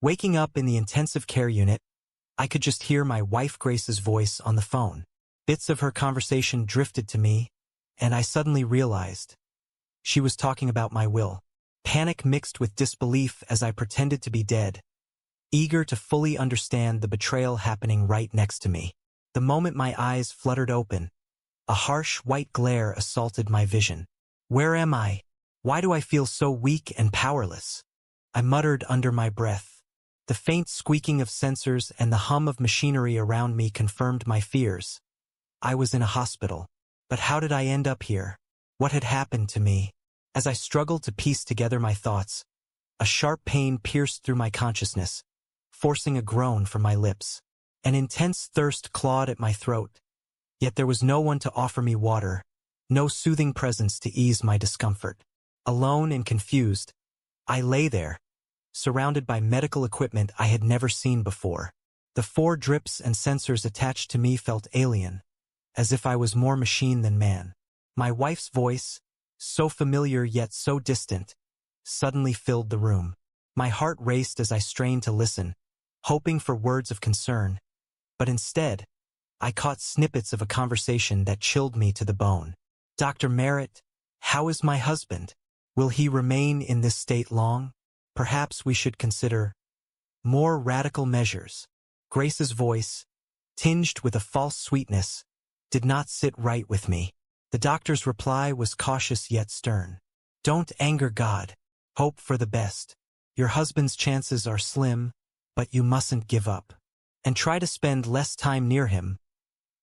Waking up in the intensive care unit, I could just hear my wife Grace's voice on the phone. Bits of her conversation drifted to me, and I suddenly realized she was talking about my will. Panic mixed with disbelief as I pretended to be dead, eager to fully understand the betrayal happening right next to me. The moment my eyes fluttered open, a harsh white glare assaulted my vision. Where am I? Why do I feel so weak and powerless? I muttered under my breath. The faint squeaking of sensors and the hum of machinery around me confirmed my fears. I was in a hospital. But how did I end up here? What had happened to me? As I struggled to piece together my thoughts, a sharp pain pierced through my consciousness, forcing a groan from my lips. An intense thirst clawed at my throat, yet there was no one to offer me water, no soothing presence to ease my discomfort. Alone and confused, I lay there, surrounded by medical equipment I had never seen before. The 4 drips and sensors attached to me felt alien, as if I was more machine than man. My wife's voice, so familiar yet so distant, suddenly filled the room. My heart raced as I strained to listen, hoping for words of concern. But instead, I caught snippets of a conversation that chilled me to the bone. "Dr. Merritt, how is my husband? Will he remain in this state long? Perhaps we should consider more radical measures." Grace's voice, tinged with a false sweetness, did not sit right with me. The doctor's reply was cautious yet stern. "Don't anger God. Hope for the best. Your husband's chances are slim, but you mustn't give up. And try to spend less time near him.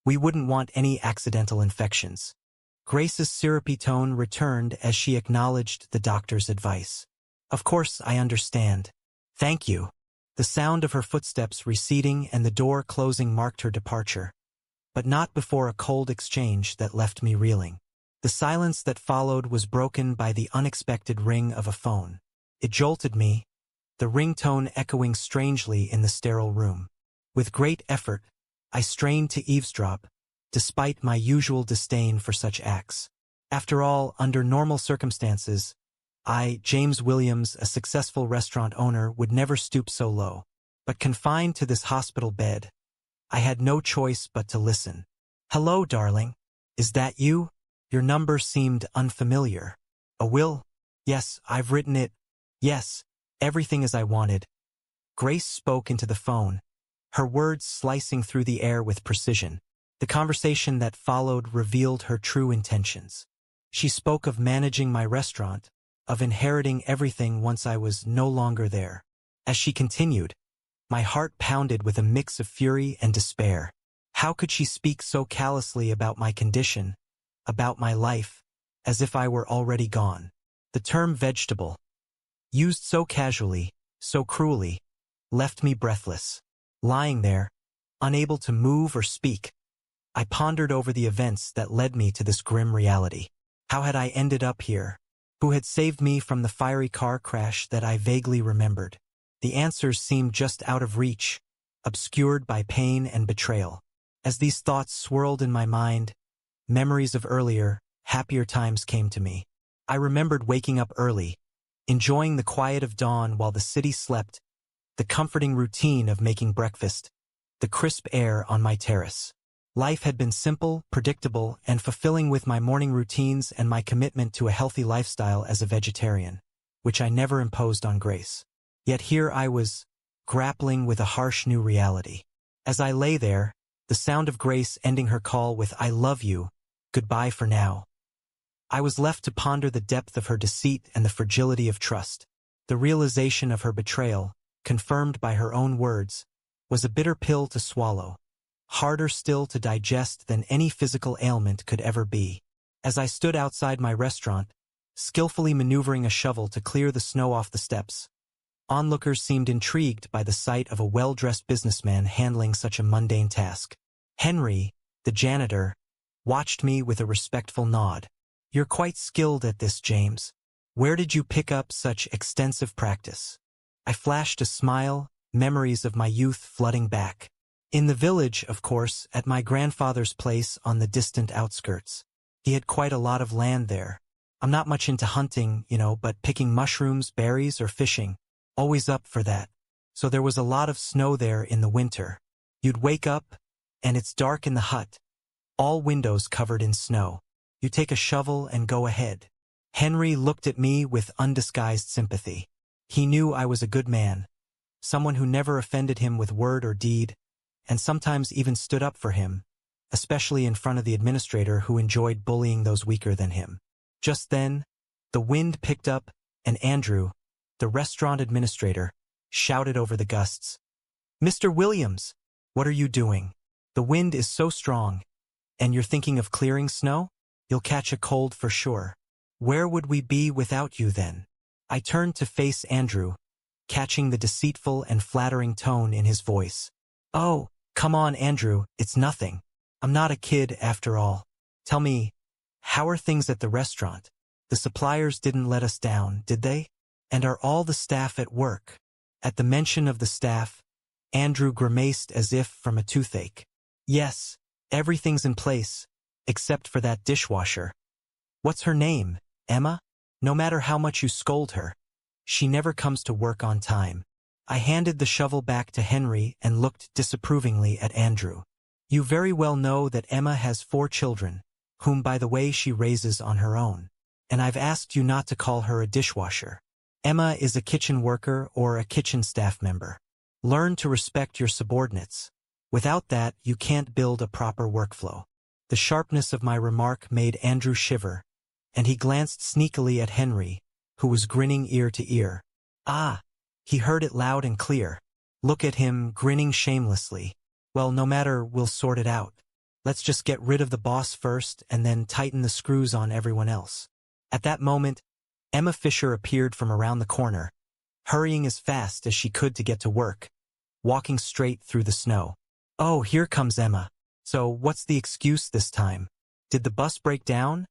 We wouldn't want any accidental infections." Grace's syrupy tone returned as she acknowledged the doctor's advice. "Of course I understand. Thank you." The sound of her footsteps receding and the door closing marked her departure, but not before a cold exchange that left me reeling. The silence that followed was broken by the unexpected ring of a phone. It jolted me, the ringtone echoing strangely in the sterile room. With great effort, I strained to eavesdrop, despite my usual disdain for such acts. After all, under normal circumstances, I, James Williams, a successful restaurant owner, would never stoop so low. But confined to this hospital bed, I had no choice but to listen. "Hello, darling. Is that you? Your number seemed unfamiliar." "A will? Yes, I've written it. Yes, everything as I wanted." Grace spoke into the phone, her words slicing through the air with precision. The conversation that followed revealed her true intentions. She spoke of managing my restaurant, of inheriting everything once I was no longer there. As she continued, my heart pounded with a mix of fury and despair. How could she speak so callously about my condition, about my life, as if I were already gone? The term vegetable, used so casually, so cruelly, left me breathless. Lying there, unable to move or speak, I pondered over the events that led me to this grim reality. How had I ended up here? Who had saved me from the fiery car crash that I vaguely remembered? The answers seemed just out of reach, obscured by pain and betrayal. As these thoughts swirled in my mind, memories of earlier, happier times came to me. I remembered waking up early, enjoying the quiet of dawn while the city slept, the comforting routine of making breakfast, the crisp air on my terrace. Life had been simple, predictable, and fulfilling with my morning routines and my commitment to a healthy lifestyle as a vegetarian, which I never imposed on Grace. Yet here I was, grappling with a harsh new reality. As I lay there, the sound of Grace ending her call with "I love you, goodbye for now," I was left to ponder the depth of her deceit and the fragility of trust. The realization of her betrayal, confirmed by her own words, was a bitter pill to swallow, harder still to digest than any physical ailment could ever be. As I stood outside my restaurant, skillfully maneuvering a shovel to clear the snow off the steps, onlookers seemed intrigued by the sight of a well-dressed businessman handling such a mundane task. Henry, the janitor, watched me with a respectful nod. "You're quite skilled at this, James. Where did you pick up such extensive practice?" I flashed a smile, memories of my youth flooding back. "In the village, of course, at my grandfather's place on the distant outskirts. He had quite a lot of land there. I'm not much into hunting, but picking mushrooms, berries, or fishing. Always up for that. So there was a lot of snow there in the winter. You'd wake up, and it's dark in the hut, all windows covered in snow. You take a shovel and go ahead. Henry looked at me with undisguised sympathy. He knew I was a good man, someone who never offended him with word or deed, and sometimes even stood up for him, especially in front of the administrator who enjoyed bullying those weaker than him. Just then, the wind picked up, and Andrew, the restaurant administrator, shouted over the gusts. "Mr. Williams, what are you doing? The wind is so strong, and you're thinking of clearing snow? You'll catch a cold for sure. Where would we be without you then?" I turned to face Andrew, catching the deceitful and flattering tone in his voice. "Oh, come on, Andrew, it's nothing. I'm not a kid after all. Tell me, how are things at the restaurant? The suppliers didn't let us down, did they? And are all the staff at work?" At the mention of the staff, Andrew grimaced as if from a toothache. "Yes, everything's in place, except for that dishwasher. What's her name, Emma? No matter how much you scold her, she never comes to work on time." I handed the shovel back to Henry and looked disapprovingly at Andrew. "You very well know that Emma has 4 children, whom by the way she raises on her own. And I've asked you not to call her a dishwasher. Emma is a kitchen worker or a kitchen staff member. Learn to respect your subordinates. Without that, you can't build a proper workflow." The sharpness of my remark made Andrew shiver, and he glanced sneakily at Henry, who was grinning ear to ear. Ah, he heard it loud and clear. Look at him, grinning shamelessly. "Well, no matter, we'll sort it out. Let's just get rid of the boss first and then tighten the screws on everyone else." At that moment, Emma Fisher appeared from around the corner, hurrying as fast as she could to get to work, walking straight through the snow. "Oh, here comes Emma. So what's the excuse this time? Did the bus break down?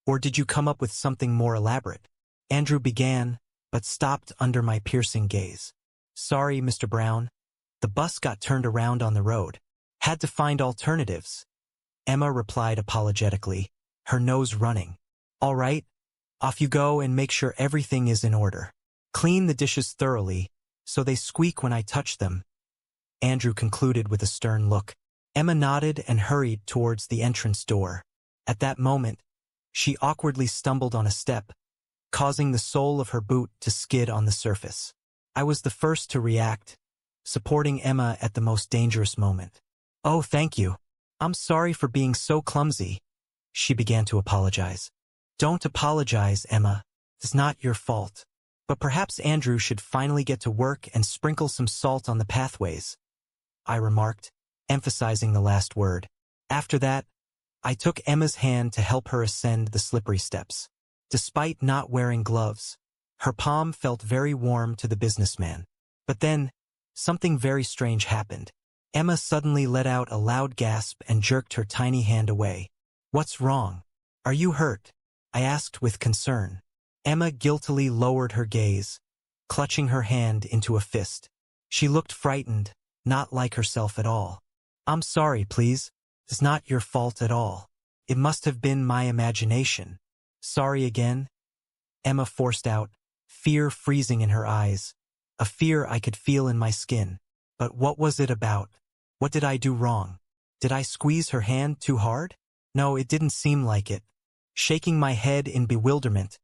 Or did you come up with something more elaborate?" Andrew began, but stopped under my piercing gaze. "Sorry, Mr. Brown. The bus got turned around on the road. Had to find alternatives," Emma replied apologetically, her nose running. "All right, off you go and make sure everything is in order. Clean the dishes thoroughly, so they squeak when I touch them," Andrew concluded with a stern look. Emma nodded and hurried towards the entrance door. At that moment, she awkwardly stumbled on a step, causing the sole of her boot to skid on the surface. I was the first to react, supporting Emma at the most dangerous moment. "Oh, thank you. I'm sorry for being so clumsy," she began to apologize. "Don't apologize, Emma. It's not your fault. But perhaps Andrew should finally get to work and sprinkle some salt on the pathways," I remarked, emphasizing the last word. After that, I took Emma's hand to help her ascend the slippery steps. Despite not wearing gloves, her palm felt very warm to the businessman. But then, something very strange happened. Emma suddenly let out a loud gasp and jerked her tiny hand away. "What's wrong? Are you hurt?" I asked with concern. Emma guiltily lowered her gaze, clutching her hand into a fist. She looked frightened, not like herself at all. "I'm sorry, please. It's not your fault at all. It must have been my imagination." "Sorry again," Emma forced out, fear freezing in her eyes, a fear I could feel in my skin. But what was it about? What did I do wrong? Did I squeeze her hand too hard? No, it didn't seem like it. Shaking my head in bewilderment,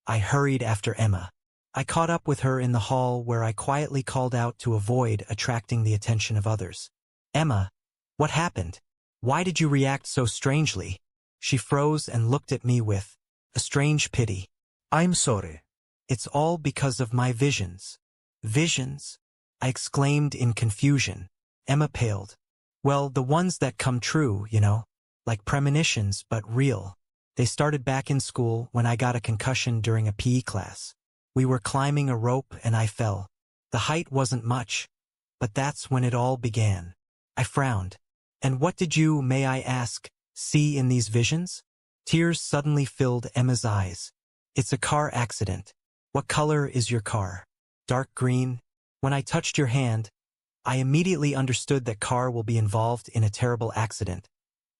I hurried after Emma. I caught up with her in the hall where I quietly called out to avoid attracting the attention of others. "Emma, what happened? Why did you react so strangely?" She froze and looked at me with a strange pity. "I'm sorry." "It's all because of my visions." "Visions?" I exclaimed in confusion. Emma paled. "Well, the ones that come true, you know, like premonitions, but real. They started back in school when I got a concussion during a PE class. We were climbing a rope and I fell. The height wasn't much, but that's when it all began." I frowned. "And what did you, may I ask, see in these visions?" Tears suddenly filled Emma's eyes. "It's a car accident." "What color is your car?" "Dark green." "When I touched your hand, I immediately understood that car will be involved in a terrible accident.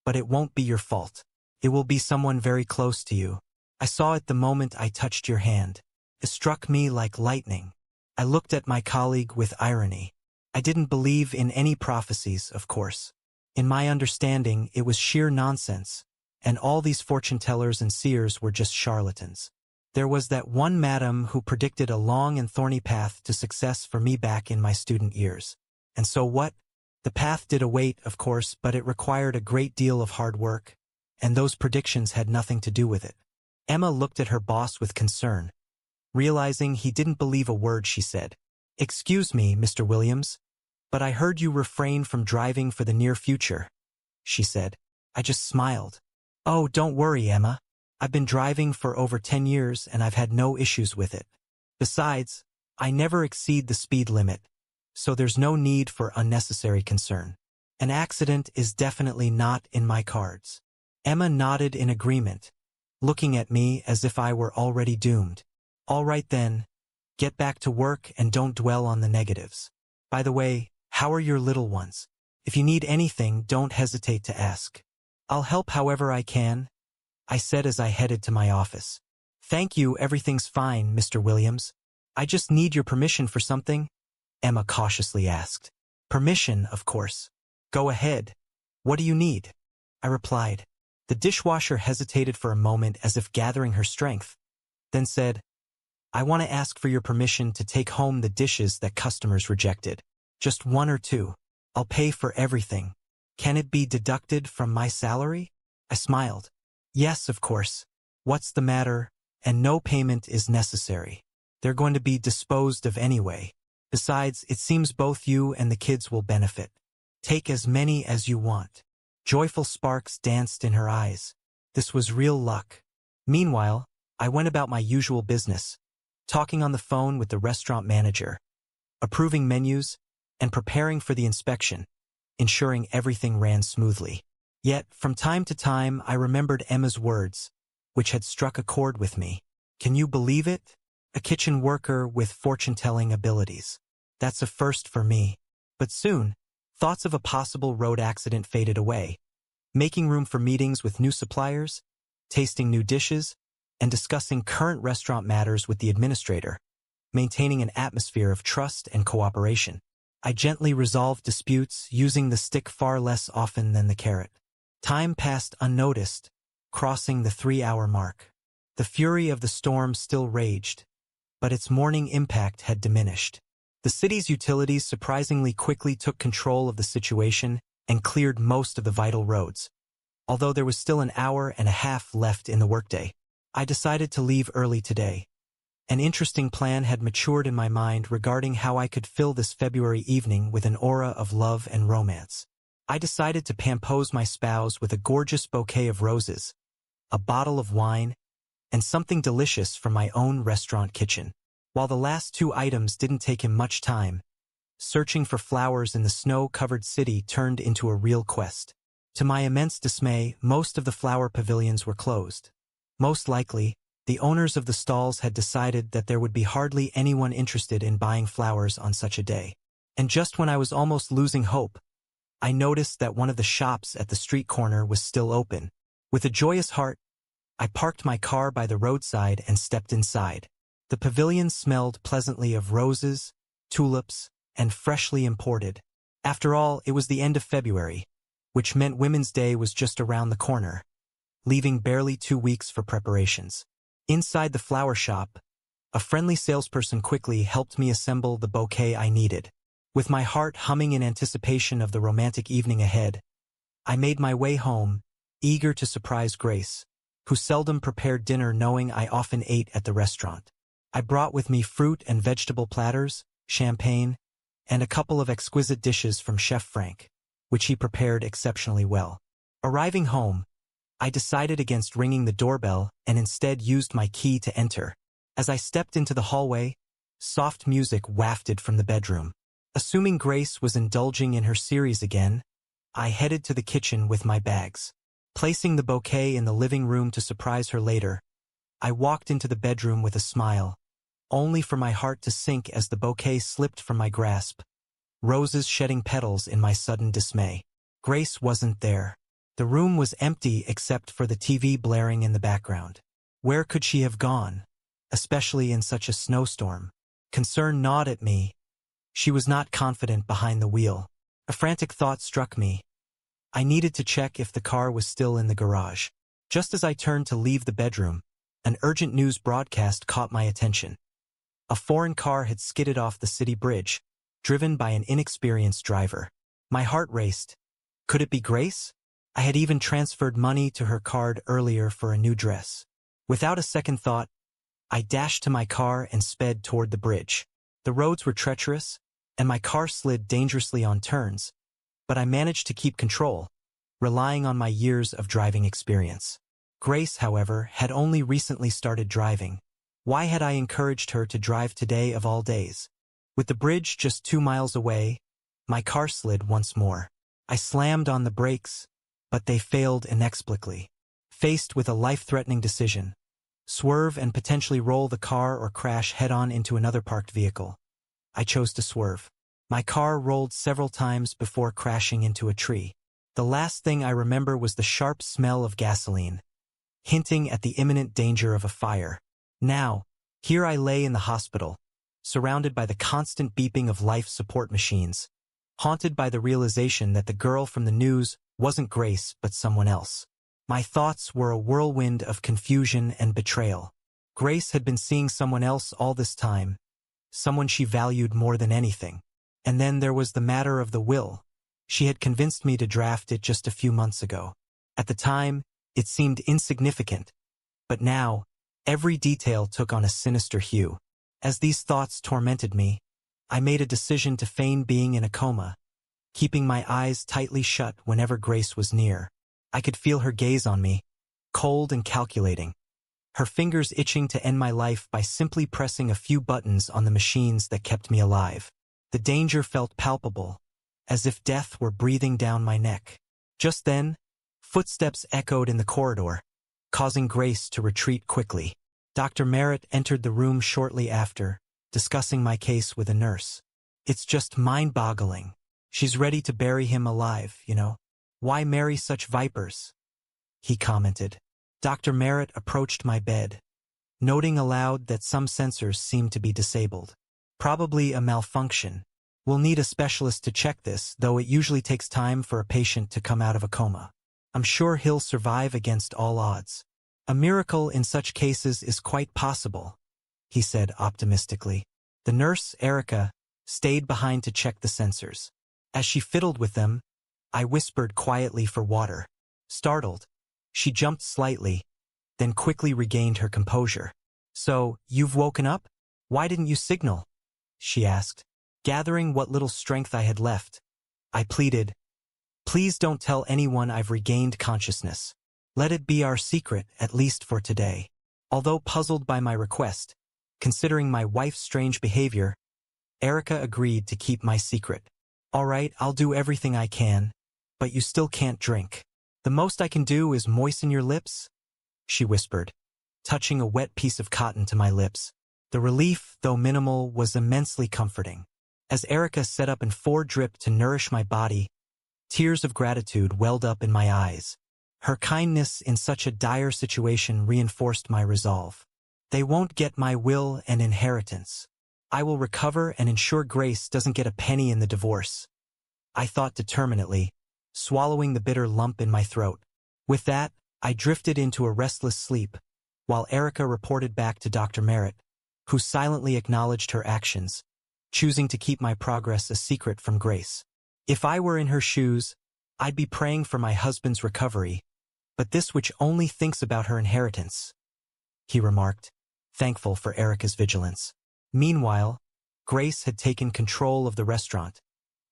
But it won't be your fault. It will be someone very close to you. I saw it the moment I touched your hand. It struck me like lightning." I looked at my colleague with irony. I didn't believe in any prophecies, of course. In my understanding, it was sheer nonsense, and all these fortune-tellers and seers were just charlatans. There was that one madam who predicted a long and thorny path to success for me back in my student years. And so what? The path did await, of course, but it required a great deal of hard work, and those predictions had nothing to do with it. Emma looked at her boss with concern. Realizing he didn't believe a word she said. "Excuse me, Mr. Williams, but I heard you refrain from driving for the near future," she said. I just smiled. "Oh, don't worry, Emma. I've been driving for over 10 years and I've had no issues with it. Besides, I never exceed the speed limit, so there's no need for unnecessary concern. An accident is definitely not in my cards." Emma nodded in agreement, looking at me as if I were already doomed. "All right then, get back to work and don't dwell on the negatives. By the way, how are your little ones? If you need anything, don't hesitate to ask. I'll help however I can," I said as I headed to my office. "Thank you, everything's fine, Mr. Williams. I just need your permission for something," Emma cautiously asked. "Permission, of course. Go ahead. What do you need?" I replied. The dishwasher hesitated for a moment as if gathering her strength, then said, "I want to ask for your permission to take home the dishes that customers rejected. Just one or two. I'll pay for everything. Can it be deducted from my salary?" I smiled. "Yes, of course. What's the matter? And no payment is necessary. They're going to be disposed of anyway. Besides, it seems both you and the kids will benefit. Take as many as you want." Joyful sparks danced in her eyes. This was real luck. Meanwhile, I went about my usual business, talking on the phone with the restaurant manager, approving menus, and preparing for the inspection, ensuring everything ran smoothly. Yet, from time to time, I remembered Emma's words, which had struck a chord with me. Can you believe it? A kitchen worker with fortune-telling abilities. That's a first for me. But soon, thoughts of a possible road accident faded away, making room for meetings with new suppliers, tasting new dishes, and discussing current restaurant matters with the administrator, maintaining an atmosphere of trust and cooperation. I gently resolved disputes, using the stick far less often than the carrot. Time passed unnoticed, crossing the 3-hour mark. The fury of the storm still raged, but its morning impact had diminished. The city's utilities surprisingly quickly took control of the situation and cleared most of the vital roads. Although there was still an hour and a half left in the workday, I decided to leave early today. An interesting plan had matured in my mind regarding how I could fill this February evening with an aura of love and romance. I decided to pampose my spouse with a gorgeous bouquet of roses, a bottle of wine, and something delicious from my own restaurant kitchen. While the last two items didn't take him much time, searching for flowers in the snow-covered city turned into a real quest. To my immense dismay, most of the flower pavilions were closed. Most likely, the owners of the stalls had decided that there would be hardly anyone interested in buying flowers on such a day. And just when I was almost losing hope, I noticed that one of the shops at the street corner was still open. With a joyous heart, I parked my car by the roadside and stepped inside. The pavilion smelled pleasantly of roses, tulips, and freshly imported. After all, it was the end of February, which meant Women's Day was just around the corner, leaving barely 2 weeks for preparations. Inside the flower shop, a friendly salesperson quickly helped me assemble the bouquet I needed. With my heart humming in anticipation of the romantic evening ahead, I made my way home, eager to surprise Grace, who seldom prepared dinner knowing I often ate at the restaurant. I brought with me fruit and vegetable platters, champagne, and a couple of exquisite dishes from Chef Frank, which he prepared exceptionally well. Arriving home, I decided against ringing the doorbell and instead used my key to enter. As I stepped into the hallway, soft music wafted from the bedroom. Assuming Grace was indulging in her series again, I headed to the kitchen with my bags. Placing the bouquet in the living room to surprise her later, I walked into the bedroom with a smile, only for my heart to sink as the bouquet slipped from my grasp, roses shedding petals in my sudden dismay. Grace wasn't there. The room was empty except for the TV blaring in the background. Where could she have gone, especially in such a snowstorm? Concern gnawed at me. She was not confident behind the wheel. A frantic thought struck me. I needed to check if the car was still in the garage. Just as I turned to leave the bedroom, an urgent news broadcast caught my attention. A foreign car had skidded off the city bridge, driven by an inexperienced driver. My heart raced. Could it be Grace? I had even transferred money to her card earlier for a new dress. Without a second thought, I dashed to my car and sped toward the bridge. The roads were treacherous, and my car slid dangerously on turns, but I managed to keep control, relying on my years of driving experience. Grace, however, had only recently started driving. Why had I encouraged her to drive today of all days? With the bridge just 2 miles away, my car slid once more. I slammed on the brakes, but they failed inexplicably. Faced with a life-threatening decision, swerve and potentially roll the car or crash head-on into another parked vehicle, I chose to swerve. My car rolled several times before crashing into a tree. The last thing I remember was the sharp smell of gasoline, hinting at the imminent danger of a fire. Now, here I lay in the hospital, surrounded by the constant beeping of life support machines, haunted by the realization that the girl from the news wasn't Grace but someone else. My thoughts were a whirlwind of confusion and betrayal. Grace had been seeing someone else all this time, someone she valued more than anything. And then there was the matter of the will. She had convinced me to draft it just a few months ago. At the time, it seemed insignificant, but now, every detail took on a sinister hue. As these thoughts tormented me, I made a decision to feign being in a coma, keeping my eyes tightly shut whenever Grace was near. I could feel her gaze on me, cold and calculating, her fingers itching to end my life by simply pressing a few buttons on the machines that kept me alive. The danger felt palpable, as if death were breathing down my neck. Just then, footsteps echoed in the corridor, causing Grace to retreat quickly. Dr. Merritt entered the room shortly after, discussing my case with a nurse. It's just mind-boggling. She's ready to bury him alive, you know. Why marry such vipers? He commented. Dr. Merritt approached my bed, noting aloud that some sensors seemed to be disabled. Probably a malfunction. We'll need a specialist to check this, though it usually takes time for a patient to come out of a coma. I'm sure he'll survive against all odds. A miracle in such cases is quite possible, he said optimistically. The nurse, Erica, stayed behind to check the sensors. As she fiddled with them, I whispered quietly for water. Startled, she jumped slightly, then quickly regained her composure. So, you've woken up? Why didn't you signal? She asked. Gathering what little strength I had left, I pleaded, please don't tell anyone I've regained consciousness. Let it be our secret, at least for today. Although puzzled by my request, considering my wife's strange behavior, Erica agreed to keep my secret. All right, I'll do everything I can, but you still can't drink. The most I can do is moisten your lips, she whispered, touching a wet piece of cotton to my lips. The relief, though minimal, was immensely comforting. As Erica set up an 4-drip to nourish my body, tears of gratitude welled up in my eyes. Her kindness in such a dire situation reinforced my resolve. They won't get my will and inheritance. I will recover and ensure Grace doesn't get a penny in the divorce, I thought determinedly, swallowing the bitter lump in my throat. With that, I drifted into a restless sleep, while Erica reported back to Dr. Merritt, who silently acknowledged her actions, choosing to keep my progress a secret from Grace. If I were in her shoes, I'd be praying for my husband's recovery, but this witch only thinks about her inheritance, he remarked, thankful for Erica's vigilance. Meanwhile, Grace had taken control of the restaurant,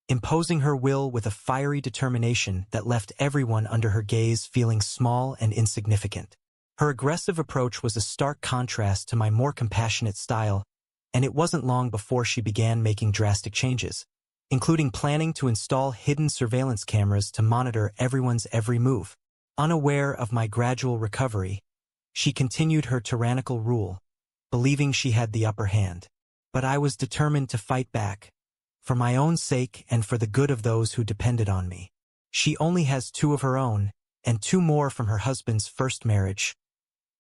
imposing her will with a fiery determination that left everyone under her gaze feeling small and insignificant. Her aggressive approach was a stark contrast to my more compassionate style, and it wasn't long before she began making drastic changes, including planning to install hidden surveillance cameras to monitor everyone's every move. Unaware of my gradual recovery, she continued her tyrannical rule, believing she had the upper hand. But I was determined to fight back, for my own sake and for the good of those who depended on me. She only has 2 of her own, and 2 more from her husband's first marriage,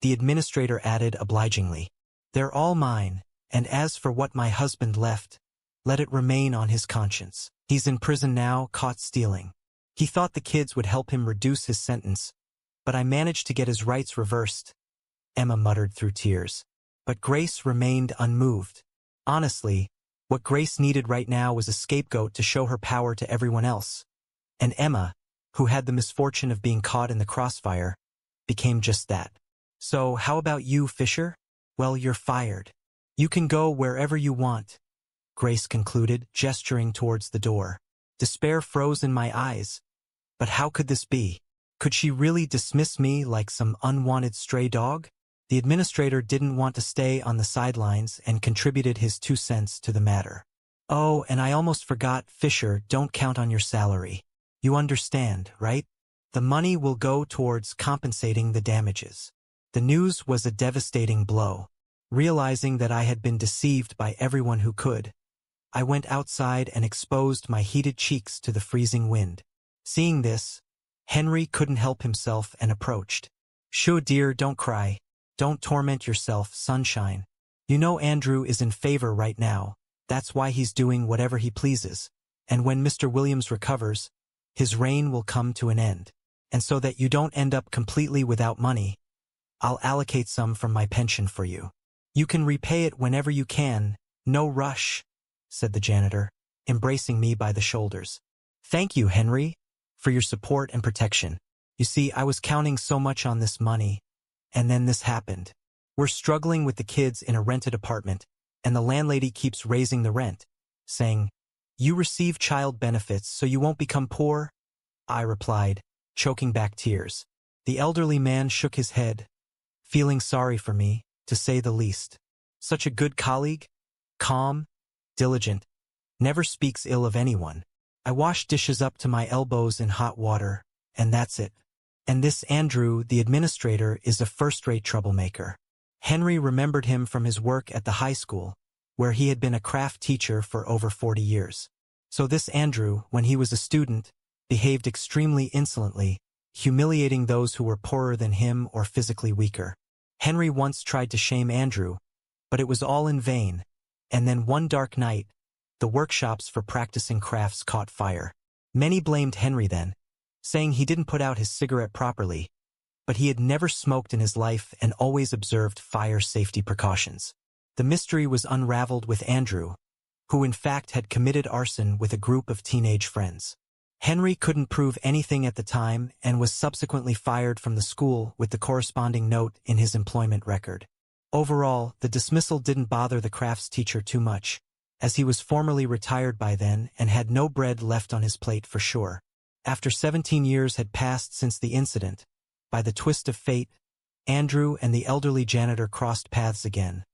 the administrator added obligingly. They're all mine, And as for what my husband left, let it remain on his conscience. He's in prison now, caught stealing. He thought the kids would help him reduce his sentence, but I managed to get his rights reversed," Emma muttered through tears. But Grace remained unmoved. Honestly, what Grace needed right now was a scapegoat to show her power to everyone else. And Emma, who had the misfortune of being caught in the crossfire, became just that. "So how about you, Fisher? Well, you're fired. You can go wherever you want," Grace concluded, gesturing towards the door. Despair froze in my eyes. But how could this be? Could she really dismiss me like some unwanted stray dog? The administrator didn't want to stay on the sidelines and contributed his 2 cents to the matter. "Oh, and I almost forgot, Fisher, don't count on your salary. You understand, right? The money will go towards compensating the damages." The news was a devastating blow. Realizing that I had been deceived by everyone who could, I went outside and exposed my heated cheeks to the freezing wind. Seeing this, Henry couldn't help himself and approached. "Sure, dear, don't cry. Don't torment yourself, sunshine. You know Andrew is in favor right now. That's why he's doing whatever he pleases. And when Mr. Williams recovers, his reign will come to an end. And so that you don't end up completely without money, I'll allocate some from my pension for you. You can repay it whenever you can, no rush," said the janitor, embracing me by the shoulders. "Thank you, Henry, for your support and protection. You see, I was counting so much on this money, and then this happened. We're struggling with the kids in a rented apartment, and the landlady keeps raising the rent, saying, 'You receive child benefits so you won't become poor?' I replied, choking back tears. The elderly man shook his head, feeling sorry for me, to say the least. Such a good colleague, calm, diligent, never speaks ill of anyone. I wash dishes up to my elbows in hot water, and that's it. And this Andrew, the administrator, is a first-rate troublemaker." Henry remembered him from his work at the high school, where he had been a craft teacher for over 40 years. So this Andrew, when he was a student, behaved extremely insolently, humiliating those who were poorer than him or physically weaker. Henry once tried to shame Andrew, but it was all in vain, and then one dark night, the workshops for practicing crafts caught fire. Many blamed Henry then, saying he didn't put out his cigarette properly, but he had never smoked in his life and always observed fire safety precautions. The mystery was unraveled with Andrew, who in fact had committed arson with a group of teenage friends. Henry couldn't prove anything at the time and was subsequently fired from the school with the corresponding note in his employment record. Overall, the dismissal didn't bother the crafts teacher too much, as he was formerly retired by then and had no bread left on his plate for sure. After 17 years had passed since the incident, by the twist of fate, Andrew and the elderly janitor crossed paths again,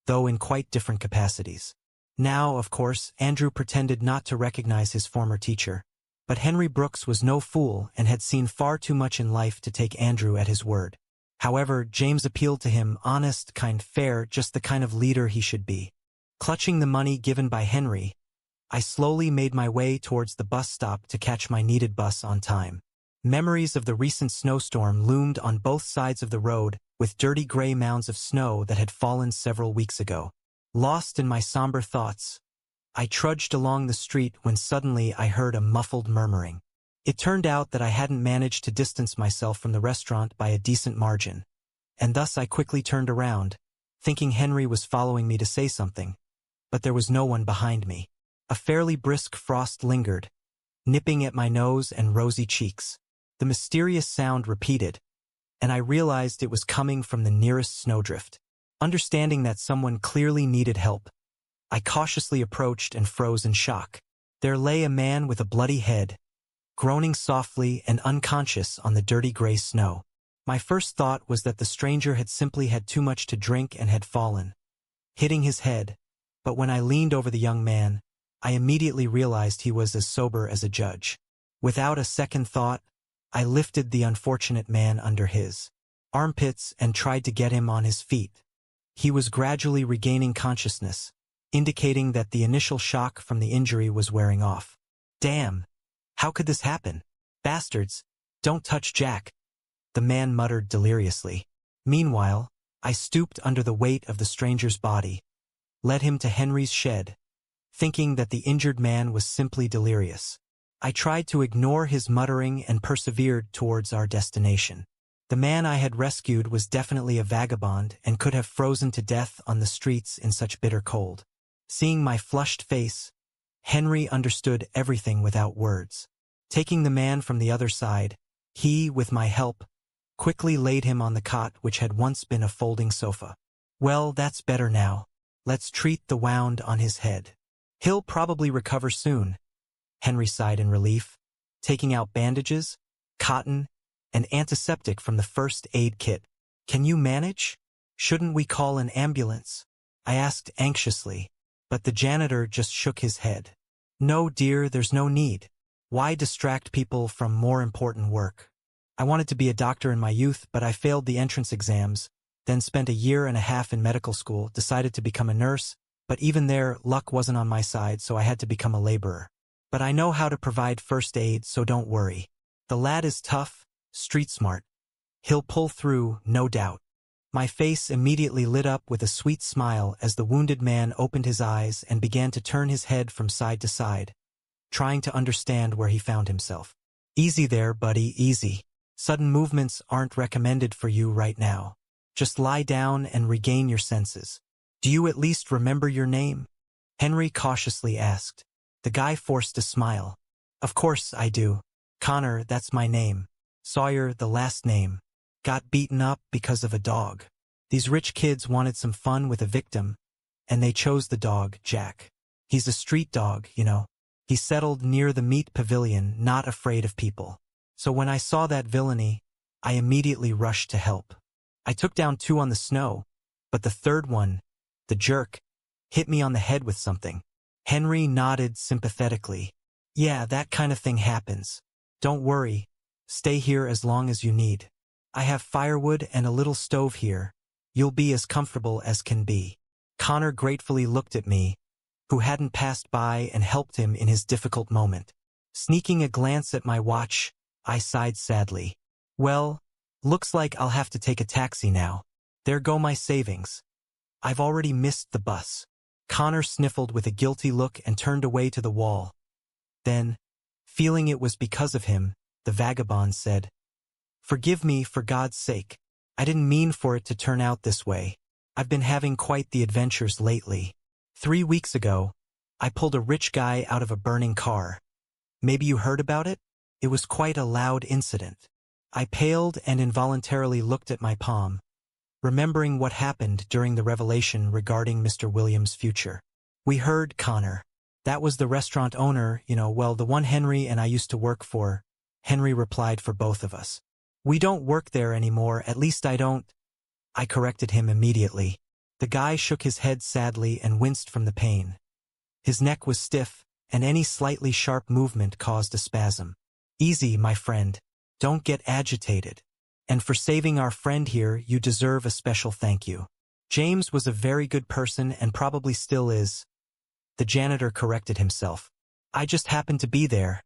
though in quite different capacities. Now, of course, Andrew pretended not to recognize his former teacher, but Henry Brooks was no fool and had seen far too much in life to take Andrew at his word. However, James appealed to him, honest, kind, fair, just the kind of leader he should be. Clutching the money given by Henry, I slowly made my way towards the bus stop to catch my needed bus on time. Memories of the recent snowstorm loomed on both sides of the road, with dirty gray mounds of snow that had fallen several weeks ago. Lost in my somber thoughts, I trudged along the street when suddenly I heard a muffled murmuring. It turned out that I hadn't managed to distance myself from the restaurant by a decent margin, and thus I quickly turned around, thinking Henry was following me to say something, but there was no one behind me. A fairly brisk frost lingered, nipping at my nose and rosy cheeks. The mysterious sound repeated, and I realized it was coming from the nearest snowdrift. Understanding that someone clearly needed help, I cautiously approached and froze in shock. There lay a man with a bloody head, groaning softly and unconscious on the dirty gray snow. My first thought was that the stranger had simply had too much to drink and had fallen, hitting his head, but when I leaned over the young man, I immediately realized he was as sober as a judge. Without a second thought, I lifted the unfortunate man under his armpits and tried to get him on his feet. He was gradually regaining consciousness, indicating that the initial shock from the injury was wearing off. Damn! How could this happen? Bastards! Don't touch Jack! The man muttered deliriously. Meanwhile, I stooped under the weight of the stranger's body, led him to Henry's shed, thinking that the injured man was simply delirious. I tried to ignore his muttering and persevered towards our destination. The man I had rescued was definitely a vagabond and could have frozen to death on the streets in such bitter cold. Seeing my flushed face, Henry understood everything without words. Taking the man from the other side, he, with my help, quickly laid him on the cot which had once been a folding sofa. "Well, that's better now. Let's treat the wound on his head. He'll probably recover soon," Henry sighed in relief, taking out bandages, cotton, and antiseptic from the first aid kit. "Can you manage? Shouldn't we call an ambulance?" I asked anxiously, but the janitor just shook his head. "No, dear, there's no need. Why distract people from more important work? I wanted to be a doctor in my youth, but I failed the entrance exams, then spent a year and a half in medical school, decided to become a nurse, but even there, luck wasn't on my side, so I had to become a laborer. But I know how to provide first aid, so don't worry. The lad is tough, street smart. He'll pull through, no doubt." My face immediately lit up with a sweet smile as the wounded man opened his eyes and began to turn his head from side to side, trying to understand where he found himself. "Easy there, buddy, easy. Sudden movements aren't recommended for you right now. Just lie down and regain your senses. Do you at least remember your name?" Henry cautiously asked. The guy forced a smile. "Of course I do. Connor, that's my name. Sawyer, the last name. Got beaten up because of a dog. These rich kids wanted some fun with a victim, and they chose the dog, Jack. He's a street dog, you know. He settled near the meat pavilion, not afraid of people. So when I saw that villainy, I immediately rushed to help. I took down 2 on the snow, but the third one, the jerk, hit me on the head with something." Henry nodded sympathetically. "Yeah, that kind of thing happens. Don't worry. Stay here as long as you need. I have firewood and a little stove here. You'll be as comfortable as can be." Connor gratefully looked at me, who hadn't passed by and helped him in his difficult moment. Sneaking a glance at my watch, I sighed sadly. "Well, looks like I'll have to take a taxi now. There go my savings. I've already missed the bus." Connor sniffled with a guilty look and turned away to the wall. Then, feeling it was because of him, the vagabond said, "Forgive me for God's sake. I didn't mean for it to turn out this way. I've been having quite the adventures lately. 3 weeks ago, I pulled a rich guy out of a burning car. Maybe you heard about it? It was quite a loud incident." I paled and involuntarily looked at my palm, remembering what happened during the revelation regarding Mr. Williams' future. "We heard, Connor. That was the restaurant owner, well, the one Henry and I used to work for." Henry replied for both of us. "We don't work there anymore, at least I don't." I corrected him immediately. The guy shook his head sadly and winced from the pain. His neck was stiff, and any slightly sharp movement caused a spasm. "Easy, my friend. Don't get agitated. And for saving our friend here, you deserve a special thank you. James was a very good person and probably still is." The janitor corrected himself. "I just happened to be there.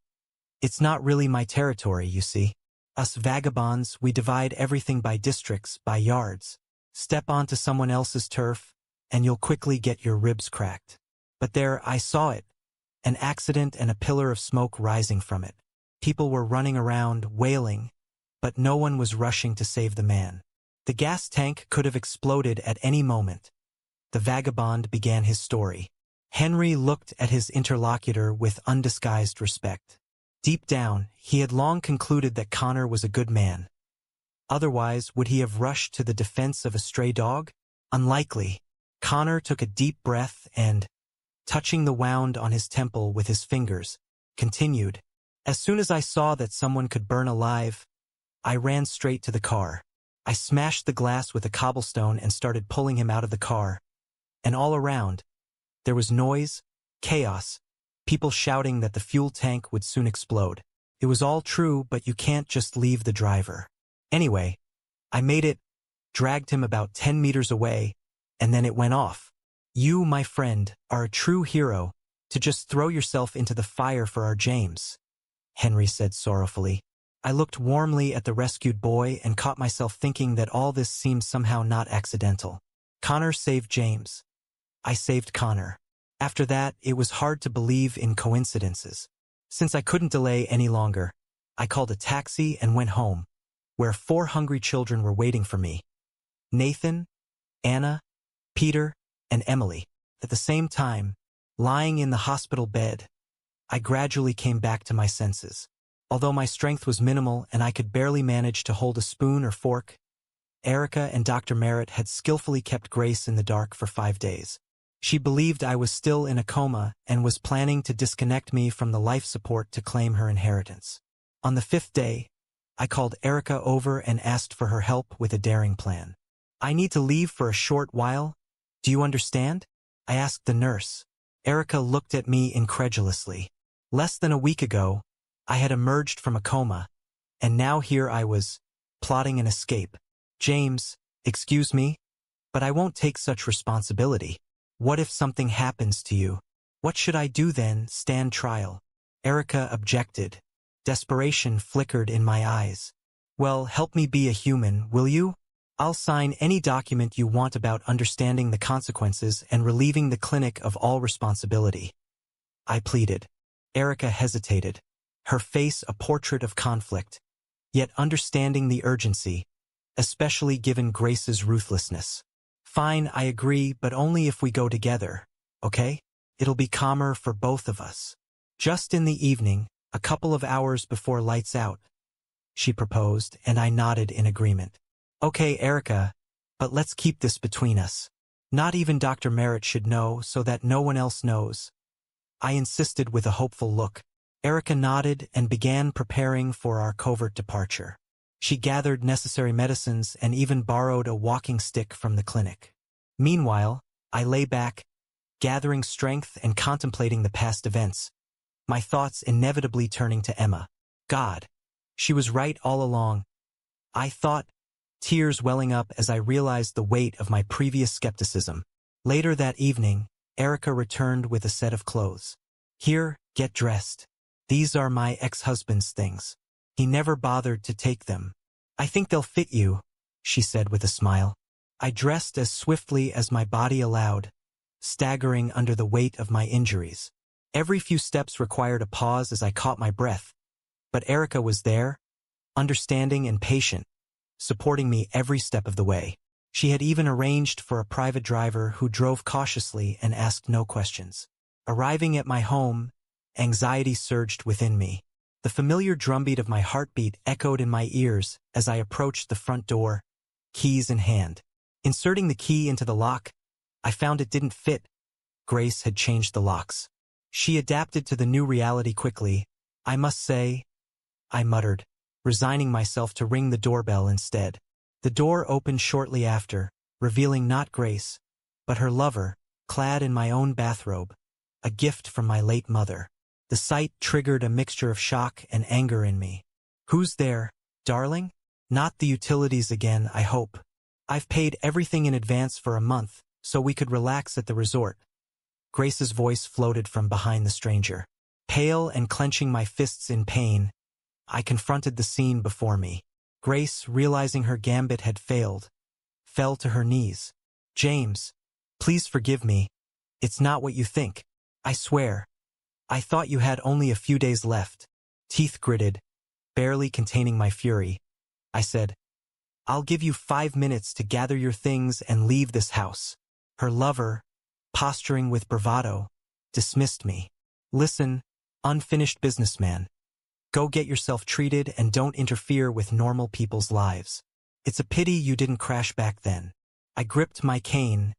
It's not really my territory, you see. Us vagabonds, we divide everything by districts, by yards. Step onto someone else's turf, and you'll quickly get your ribs cracked. But there, I saw it. An accident and a pillar of smoke rising from it. People were running around, wailing, but no one was rushing to save the man. The gas tank could have exploded at any moment." The vagabond began his story. Henry looked at his interlocutor with undisguised respect. Deep down, he had long concluded that Connor was a good man. Otherwise, would he have rushed to the defense of a stray dog? Unlikely. Connor took a deep breath and, touching the wound on his temple with his fingers, continued, "As soon as I saw that someone could burn alive, I ran straight to the car. I smashed the glass with a cobblestone and started pulling him out of the car. And all around, there was noise, chaos, people shouting that the fuel tank would soon explode. It was all true, but you can't just leave the driver. Anyway, I made it, dragged him about 10 meters away, and then it went off. You, my friend, are a true hero, to just throw yourself into the fire for our James," Henry said sorrowfully. I looked warmly at the rescued boy and caught myself thinking that all this seemed somehow not accidental. Connor saved James. I saved Connor. After that, it was hard to believe in coincidences. Since I couldn't delay any longer, I called a taxi and went home, where 4 hungry children were waiting for me. Nathan, Anna, Peter, and Emily. At the same time, lying in the hospital bed, I gradually came back to my senses. Although my strength was minimal and I could barely manage to hold a spoon or fork, Erica and Dr. Merritt had skillfully kept Grace in the dark for 5 days. She believed I was still in a coma and was planning to disconnect me from the life support to claim her inheritance. On the 5th day, I called Erica over and asked for her help with a daring plan. "I need to leave for a short while. Do you understand?" I asked the nurse. Erica looked at me incredulously. Less than a week ago, I had emerged from a coma, and now here I was, plotting an escape. "James, excuse me, but I won't take such responsibility. What if something happens to you? What should I do then, stand trial?" Erica objected. Desperation flickered in my eyes. "Well, help me be a human, will you? I'll sign any document you want about understanding the consequences and relieving the clinic of all responsibility," I pleaded. Erica hesitated, her face a portrait of conflict, yet understanding the urgency, especially given Grace's ruthlessness. "Fine, I agree, but only if we go together, okay? It'll be calmer for both of us." Just in the evening, a couple of hours before lights out, she proposed, and I nodded in agreement. "Okay, Erica, but let's keep this between us. Not even Dr. Merritt should know so that no one else knows," I insisted with a hopeful look. Erica nodded and began preparing for our covert departure. She gathered necessary medicines and even borrowed a walking stick from the clinic. Meanwhile, I lay back, gathering strength and contemplating the past events, my thoughts inevitably turning to Emma. God, she was right all along, I thought, tears welling up as I realized the weight of my previous skepticism. Later that evening, Erica returned with a set of clothes. "Here, get dressed. These are my ex-husband's things. He never bothered to take them. I think they'll fit you," she said with a smile. I dressed as swiftly as my body allowed, staggering under the weight of my injuries. Every few steps required a pause as I caught my breath, but Erica was there, understanding and patient, supporting me every step of the way. She had even arranged for a private driver who drove cautiously and asked no questions. Arriving at my home, anxiety surged within me. The familiar drumbeat of my heartbeat echoed in my ears as I approached the front door, keys in hand. Inserting the key into the lock, I found it didn't fit. Grace had changed the locks. She adapted to the new reality quickly, I must say, I muttered, resigning myself to ring the doorbell instead. The door opened shortly after, revealing not Grace, but her lover, clad in my own bathrobe, a gift from my late mother. The sight triggered a mixture of shock and anger in me. "Who's there, darling? Not the utilities again, I hope. I've paid everything in advance for a month, so we could relax at the resort." Grace's voice floated from behind the stranger. Pale and clenching my fists in pain, I confronted the scene before me. Grace, realizing her gambit had failed, fell to her knees. "James, please forgive me. It's not what you think. I swear. I thought you had only a few days left." Teeth gritted, barely containing my fury, I said, "I'll give you 5 minutes to gather your things and leave this house." Her lover, posturing with bravado, dismissed me. "Listen, unfinished businessman. Go get yourself treated and don't interfere with normal people's lives. It's a pity you didn't crash back then." I gripped my cane,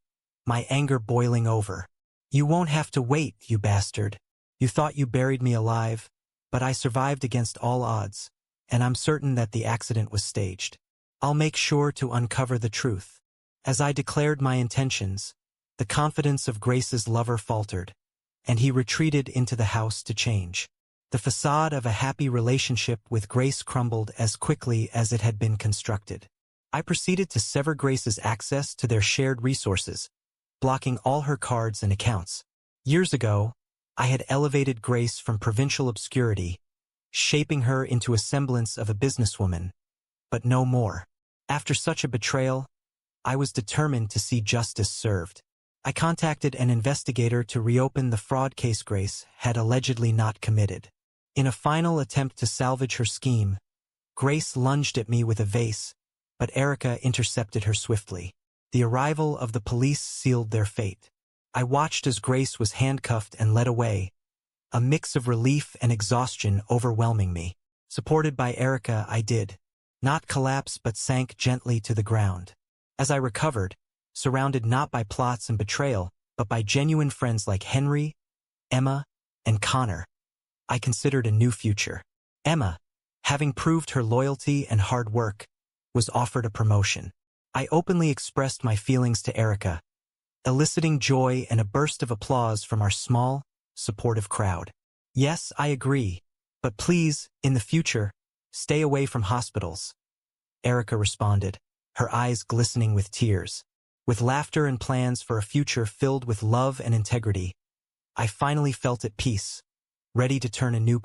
my anger boiling over. "You won't have to wait, you bastard. You thought you buried me alive, but I survived against all odds, and I'm certain that the accident was staged. I'll make sure to uncover the truth." As I declared my intentions, the confidence of Grace's lover faltered, and he retreated into the house to change. The facade of a happy relationship with Grace crumbled as quickly as it had been constructed. I proceeded to sever Grace's access to their shared resources, blocking all her cards and accounts. Years ago, I had elevated Grace from provincial obscurity, shaping her into a semblance of a businesswoman, but no more. After such a betrayal, I was determined to see justice served. I contacted an investigator to reopen the fraud case Grace had allegedly not committed. In a final attempt to salvage her scheme, Grace lunged at me with a vase, but Erica intercepted her swiftly. The arrival of the police sealed their fate. I watched as Grace was handcuffed and led away, a mix of relief and exhaustion overwhelming me. Supported by Erica, I did not collapse but sank gently to the ground. As I recovered, surrounded not by plots and betrayal, but by genuine friends like Henry, Emma, and Connor, I considered a new future. Emma, having proved her loyalty and hard work, was offered a promotion. I openly expressed my feelings to Erica, eliciting joy and a burst of applause from our small, supportive crowd. Yes, I agree, but please, in the future, stay away from hospitals, Erica responded, her eyes glistening with tears. With laughter and plans for a future filled with love and integrity, I finally felt at peace, ready to turn a new